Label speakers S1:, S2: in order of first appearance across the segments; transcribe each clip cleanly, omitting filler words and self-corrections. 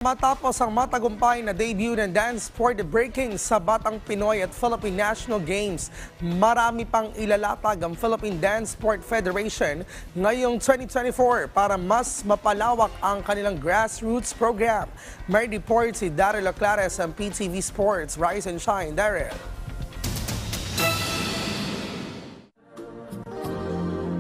S1: Matapos ang matagumpay na debut ng dance sport breaking sa Batang Pinoy at Philippine National Games, marami pang ilalatag ang Philippine Dance Sport Federation ngayong 2024 para mas mapalawak ang kanilang grassroots program. May report si Daryl Laclares ng PTV Sports. Rise and shine, Daryl.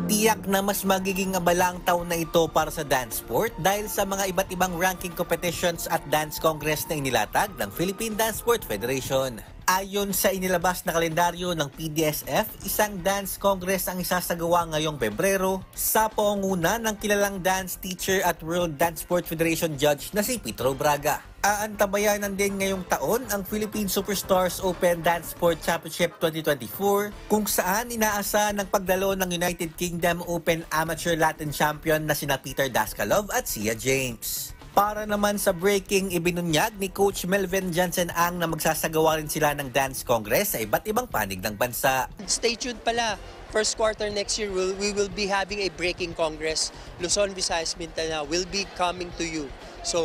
S2: Tiyak na mas magiging abala ang taon na ito para sa dance sport dahil sa mga iba't ibang ranking competitions at dance congress na inilatag ng Philippine Dance Sport Federation. Ayon sa inilabas na kalendaryo ng PDSF, isang dance congress ang isasagawa ngayong Pebrero sa pangunguna ng kilalang dance teacher at World Dance Sport Federation judge na si Pedro Braga. Aantabayanan din ngayong taon ang Philippine Superstars Open Dance Sport Championship 2024 kung saan inaasahan ng pagdalo ng United Kingdom Open Amateur Latin Champion na sina Peter Daskalov at Sia James. Para naman sa breaking, ibinunyag ni Coach Melvin Johnson ang na magsasagawa rin sila ng Dance Congress sa iba't ibang panig ng bansa.
S3: Stay tuned pala. First quarter next year, we will be having a breaking congress. Luzon, Visayas, Mindanao will be coming to you. So,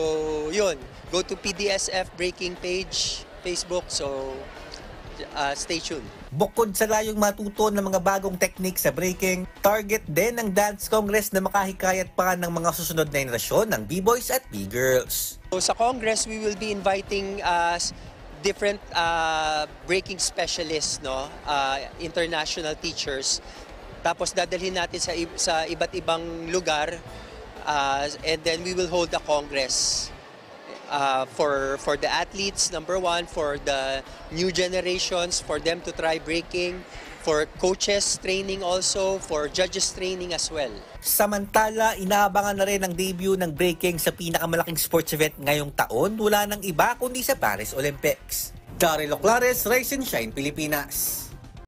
S3: yun. Go to PDSF breaking page, Facebook. So, stay tuned.
S2: Bukod sa layong matuto ng mga bagong technique sa breaking, target din ng Dance Congress na makahikayat pa ng mga susunod na henerasyon ng B-boys at B-girls.
S3: So, sa Congress, we will be inviting different breaking specialists, no? International teachers. Tapos dadalhin natin sa iba't ibang lugar and then we will hold a Congress. For the athletes, number one, for the new generations, for them to try breaking, for coaches training also, for judges training as well.
S2: Samantala, inaabangan na rin ang debut ng breaking sa pinakamalaking sports event ngayong taon, wala nang iba kundi sa Paris Olympics. Daryl Laclares, Rise and Shine, Pilipinas.